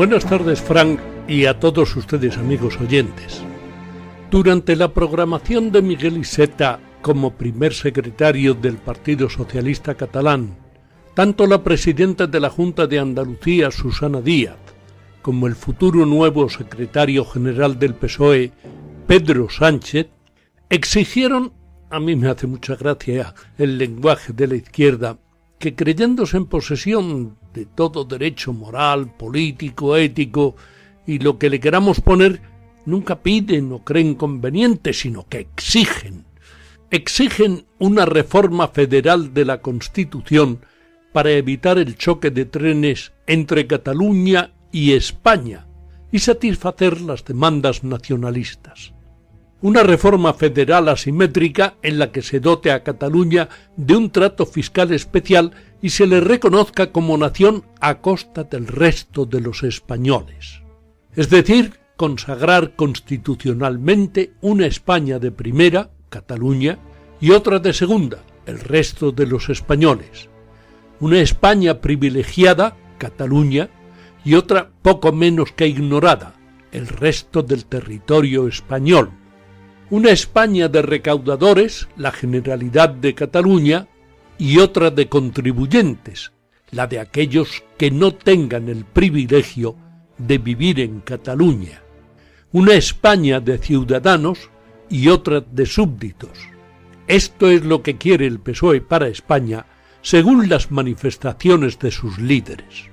Buenas tardes, Frank, y a todos ustedes, amigos oyentes. Durante la programación de Miguel Iceta como primer secretario del Partido Socialista Catalán, tanto la presidenta de la Junta de Andalucía, Susana Díaz, como el futuro nuevo secretario general del PSOE, Pedro Sánchez, exigieron, a mí me hace mucha gracia el lenguaje de la izquierda, que creyéndose en posesión de todo derecho moral, político, ético y lo que le queramos poner, nunca piden o creen conveniente, sino que exigen una reforma federal de la Constitución para evitar el choque de trenes entre Cataluña y España y satisfacer las demandas nacionalistas. Una reforma federal asimétrica en la que se dote a Cataluña de un trato fiscal especial y se le reconozca como nación a costa del resto de los españoles. Es decir, consagrar constitucionalmente una España de primera, Cataluña, y otra de segunda, el resto de los españoles. Una España privilegiada, Cataluña, y otra poco menos que ignorada, el resto del territorio español. Una España de recaudadores, la Generalidad de Cataluña, y otra de contribuyentes, la de aquellos que no tengan el privilegio de vivir en Cataluña. Una España de ciudadanos y otra de súbditos. Esto es lo que quiere el PSOE para España, según las manifestaciones de sus líderes.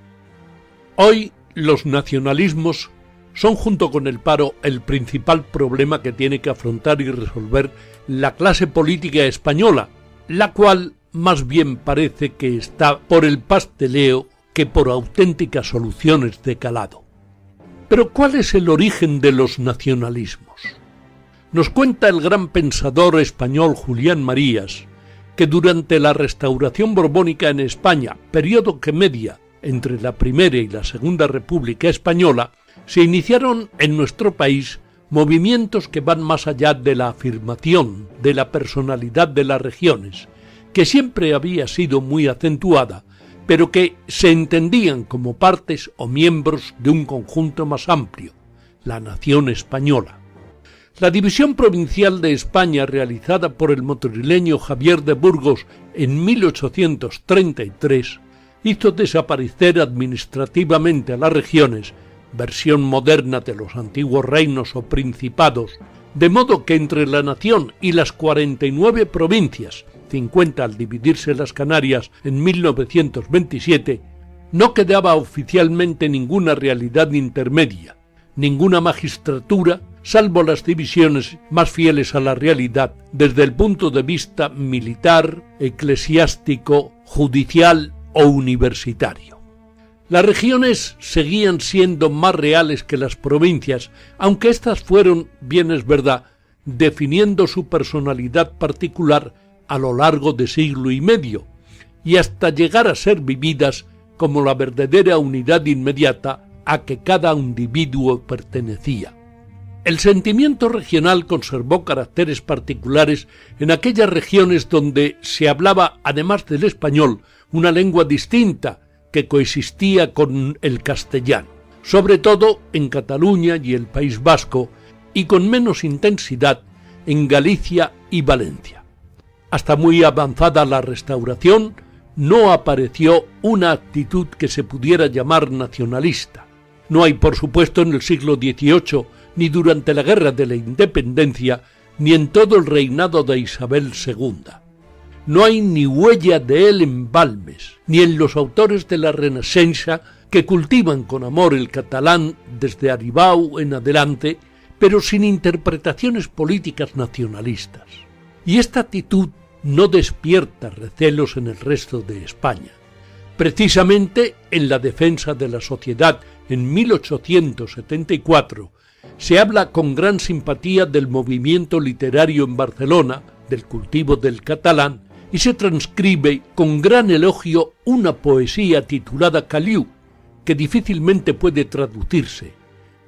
Hoy los nacionalismos son, junto con el paro, el principal problema que tiene que afrontar y resolver la clase política española, la cual más bien parece que está por el pasteleo que por auténticas soluciones de calado. Pero ¿cuál es el origen de los nacionalismos? Nos cuenta el gran pensador español Julián Marías que durante la Restauración Borbónica en España, periodo que media entre la Primera y la Segunda República Española, se iniciaron en nuestro país movimientos que van más allá de la afirmación de la personalidad de las regiones, que siempre había sido muy acentuada, pero que se entendían como partes o miembros de un conjunto más amplio, la nación española. La división provincial de España realizada por el madrileño Javier de Burgos en 1833 hizo desaparecer administrativamente a las regiones, versión moderna de los antiguos reinos o principados, de modo que entre la nación y las 49 provincias, 50 al dividirse las Canarias en 1927, no quedaba oficialmente ninguna realidad intermedia, ninguna magistratura, salvo las divisiones más fieles a la realidad desde el punto de vista militar, eclesiástico, judicial o universitario. Las regiones seguían siendo más reales que las provincias, aunque éstas fueron, bien es verdad, definiendo su personalidad particular a lo largo de siglo y medio, y hasta llegar a ser vividas como la verdadera unidad inmediata a que cada individuo pertenecía. El sentimiento regional conservó caracteres particulares en aquellas regiones donde se hablaba, además del español, una lengua distinta que coexistía con el castellano, sobre todo en Cataluña y el País Vasco, y con menos intensidad en Galicia y Valencia. Hasta muy avanzada la Restauración, no apareció una actitud que se pudiera llamar nacionalista. No hay, por supuesto, en el siglo XVIII, ni durante la Guerra de la Independencia, ni en todo el reinado de Isabel II. No hay ni huella de él en Balmes, ni en los autores de la Renaixença que cultivan con amor el catalán desde Aribau en adelante, pero sin interpretaciones políticas nacionalistas. Y esta actitud no despierta recelos en el resto de España. Precisamente en la defensa de la sociedad en 1874 se habla con gran simpatía del movimiento literario en Barcelona, del cultivo del catalán, y se transcribe con gran elogio una poesía titulada Caliu, que difícilmente puede traducirse.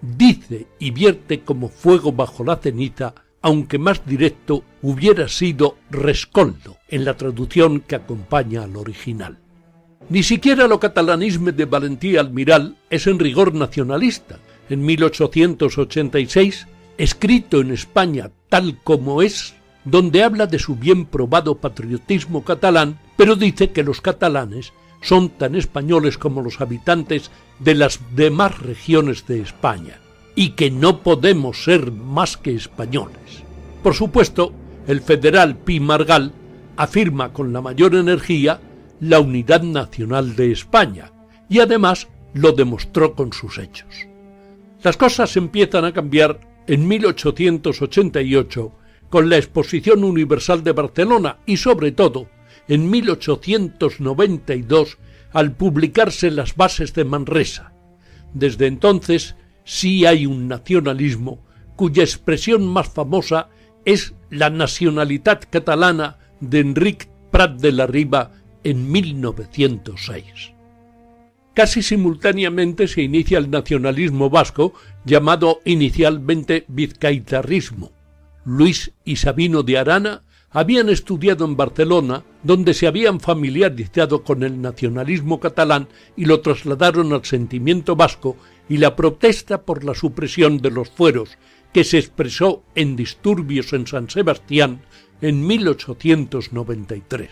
Dice y vierte como fuego bajo la ceniza, aunque más directo hubiera sido rescoldo en la traducción que acompaña al original. Ni siquiera lo catalanisme de Valentí Almiral es en rigor nacionalista. En 1886, escrito en España tal como es, donde habla de su bien probado patriotismo catalán, pero dice que los catalanes son tan españoles como los habitantes de las demás regiones de España, y que no podemos ser más que españoles. Por supuesto, el federal Pi Margall afirma con la mayor energía la unidad nacional de España, y además lo demostró con sus hechos. Las cosas empiezan a cambiar en 1888 con la Exposición Universal de Barcelona y sobre todo en 1892 al publicarse las bases de Manresa. Desde entonces sí hay un nacionalismo cuya expresión más famosa es la nacionalitat catalana de Enric Prat de la Riba en 1906. Casi simultáneamente se inicia el nacionalismo vasco, llamado inicialmente vizcaitarrismo. Luis y Sabino de Arana habían estudiado en Barcelona, donde se habían familiarizado con el nacionalismo catalán y lo trasladaron al sentimiento vasco y la protesta por la supresión de los fueros, que se expresó en disturbios en San Sebastián en 1893.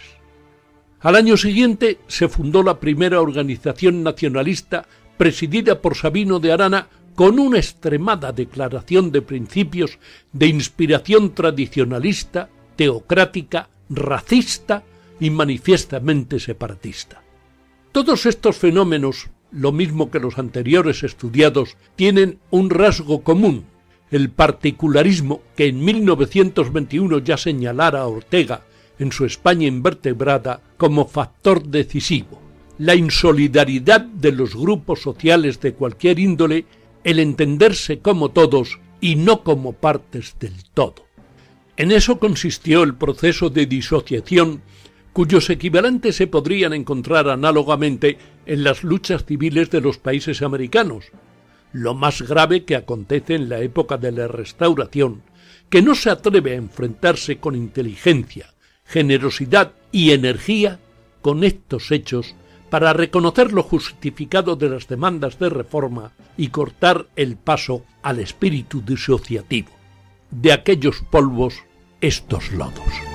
Al año siguiente se fundó la primera organización nacionalista presidida por Sabino de Arana con una extremada declaración de principios de inspiración tradicionalista, teocrática, racista y manifiestamente separatista. Todos estos fenómenos, lo mismo que los anteriores estudiados, tienen un rasgo común: el particularismo que en 1921 ya señalara a Ortega en su España invertebrada como factor decisivo, la insolidaridad de los grupos sociales de cualquier índole, el entenderse como todos y no como partes del todo. En eso consistió el proceso de disociación, cuyos equivalentes se podrían encontrar análogamente en las luchas civiles de los países americanos. Lo más grave que acontece en la época de la Restauración, que no se atreve a enfrentarse con inteligencia, generosidad y energía con estos hechos para reconocer lo justificado de las demandas de reforma y cortar el paso al espíritu disociativo. De aquellos polvos, estos lodos.